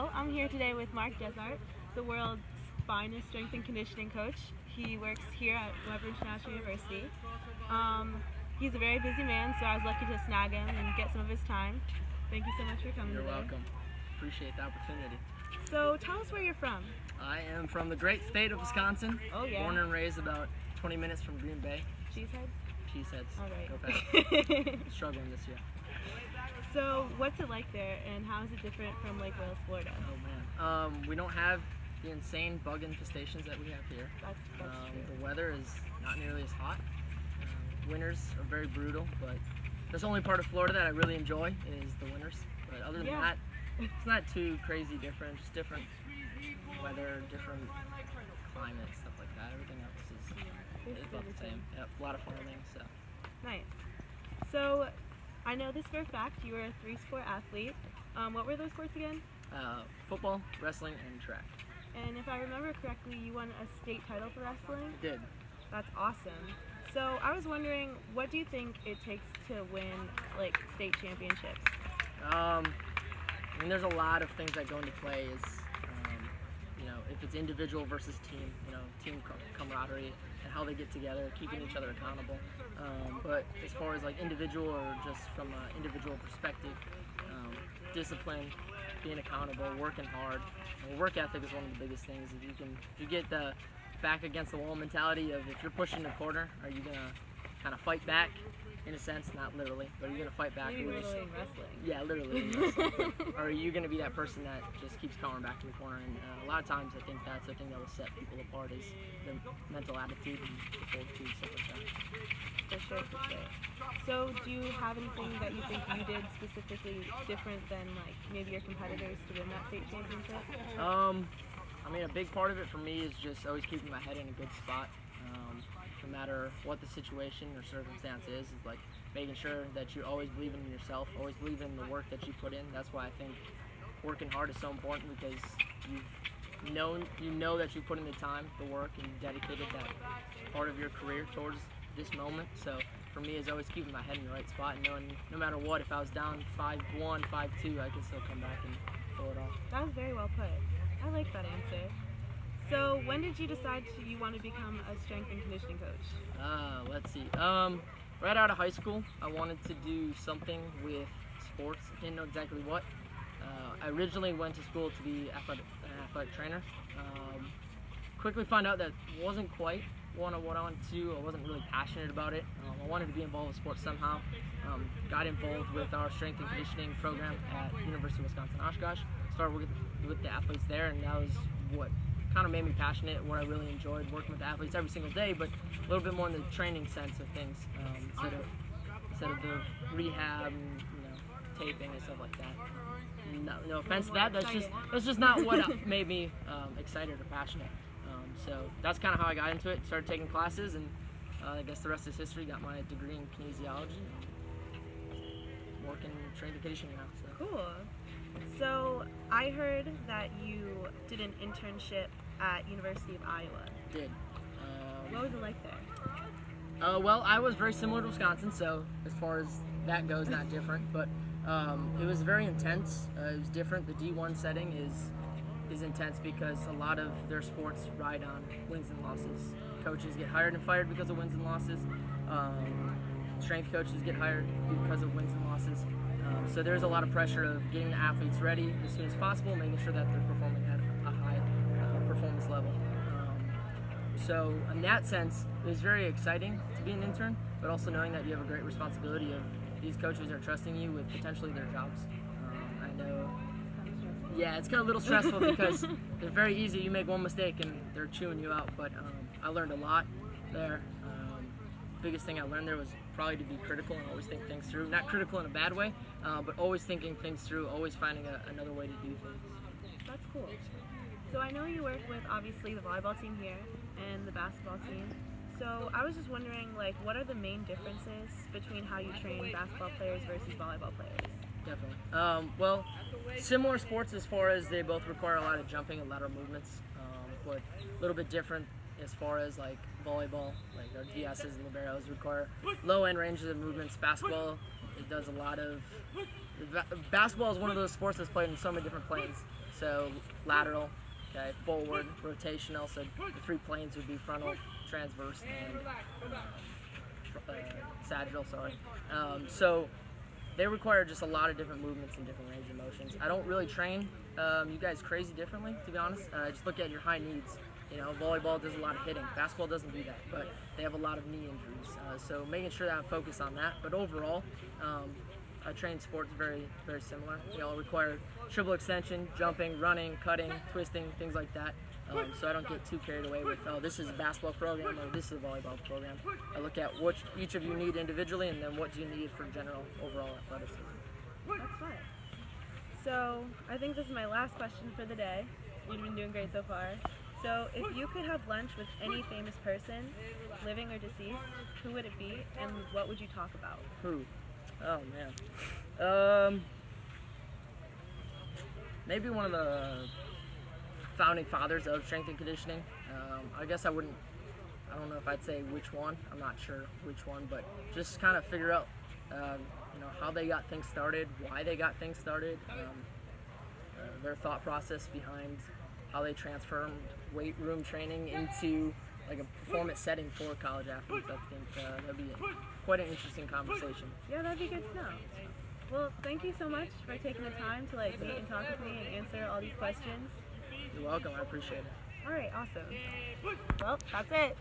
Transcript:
Well, I'm here today with Mark Dessart, the world's finest strength and conditioning coach. He works here at Weber International University. He's a very busy man, so I was lucky to snag him and get some of his time. Thank you so much for coming You're today. welcome. Appreciate the opportunity. So tell us where you're from. I am from the great state of Wisconsin. Oh yeah. Born and raised about 20 minutes from Green Bay. Cheeseheads? Cheeseheads. All right. Go Pats. Struggling this year. So what's it like there, and how is it different from Lake Wales, Florida? Oh man. We don't have the insane bug infestations that we have here. That's true. The weather is not nearly as hot. Winters are very brutal, but that's the only part of Florida that I really enjoy is the winters. But other than that, it's not too crazy different. Just different weather, different climate, stuff like that. Everything else is about the same. Yep, a lot of farming. So Nice. So I know this for a fact. You were a 3-sport athlete. What were those sports again? football, wrestling, and track. And if I remember correctly, you won a state title for wrestling? I did. That's awesome. So I was wondering, what do you think it takes to win like state championships? I mean, there's a lot of things that go into play. If it's individual versus team, team camaraderie and how they get together, keeping each other accountable. But as far as like individual or just from an individual perspective, discipline, being accountable, working hard. Work ethic is one of the biggest things. If you get the back against the wall mentality of if you're pushing the corner, are you gonna kind of fight back? In a sense, not literally, but are you gonna fight back? Maybe literally in wrestling. Yeah, literally in wrestling. Or are you gonna be that person that just keeps coming back to the corner? And a lot of times, I think that's the thing that will set people apart is the mental attitude and the fortitude, stuff like that. For sure. So, do you have anything that you think you did specifically different than like maybe your competitors to win that state championship? I mean, a big part of it for me is just always keeping my head in a good spot. No matter what the situation or circumstance is like making sure that you always believe in yourself, always believe in the work that you put in. That's why I think working hard is so important because you know that you put in the time, the work, and you dedicated that part of your career towards this moment. So for me, it's always keeping my head in the right spot and knowing no matter what, if I was down 5-1, 5-2, I can still come back and pull it off. That was very well put. I like that answer. So when did you decide you want to become a strength and conditioning coach? Let's see. Right out of high school, I wanted to do something with sports. Didn't know exactly what. I originally went to school to be an athletic trainer. Quickly found out that wasn't quite what I wanted to do. I wasn't really passionate about it. I wanted to be involved with sports somehow. Got involved with our strength and conditioning program at University of Wisconsin-Oshkosh. Started working with the athletes there, and that was what kind of made me passionate, what I really enjoyed, working with athletes every single day, but a little bit more in the training sense of things, instead of the rehab and taping and stuff like that. No offense to that, that's just not what made me excited or passionate. So that's kind of how I got into it. Started taking classes, and I guess the rest is history. Got my degree in kinesiology, and working strength and conditioning now. So. Cool. So I heard that you did an internship at University of Iowa. Did. What was it like there? Well, I was very similar to Wisconsin, so as far as that goes, not different. But it was very intense. It was different. The D1 setting is intense because a lot of their sports ride on wins and losses. Coaches get hired and fired because of wins and losses. Strength coaches get hired because of wins and losses. So there's a lot of pressure of getting the athletes ready as soon as possible, making sure that they're performing at a high performance level. So in that sense, it was very exciting to be an intern, but also knowing that you have a great responsibility of these coaches are trusting you with potentially their jobs. I know, yeah, it's kind of a little stressful because it's very easy. You make one mistake and they're chewing you out, but I learned a lot there. Biggest thing I learned there was probably to be critical and always think things through. Not critical in a bad way, but always thinking things through, always finding another way to do things. That's cool. So I know you work with obviously the volleyball team here and the basketball team. So I was just wondering, like, what are the main differences between how you train basketball players versus volleyball players? Definitely. Well, similar sports as far as they both require a lot of jumping and lateral movements, but a little bit different as far as like volleyball, like our DSs and liberos require low end ranges of movements. Basketball, it does a lot of. Basketball is one of those sports that's played in so many different planes. So lateral, okay, forward, rotational. So the 3 planes would be frontal, transverse, and sagittal. Sorry. So they require just a lot of different movements and different range of motions. I don't really train you guys crazy differently, to be honest. Just look at your high needs. Volleyball does a lot of hitting. Basketball doesn't do that, but they have a lot of knee injuries. So making sure that I'm focused on that. But overall, I train sports very, very similar. Require triple extension, jumping, running, cutting, twisting, things like that. So I don't get too carried away with, oh, this is a basketball program or this is a volleyball program. I look at what each of you need individually and then what do you need for general overall athleticism. That's fine. So I think this is my last question for the day. You've been doing great so far. So if you could have lunch with any famous person, living or deceased, who would it be and what would you talk about? Who? Oh man. Maybe one of the founding fathers of strength and conditioning. I guess I don't know if I'd say which one. I'm not sure which one, but just kind of figure out, how they got things started, why they got things started, their thought process behind how they transformed weight room training into like a performance setting for college athletes. I think that'd be quite an interesting conversation. Yeah, that'd be good to know. Well, thank you so much for taking the time to meet and talk with me and answer all these questions. You're welcome. I appreciate it. All right, awesome. Well, that's it.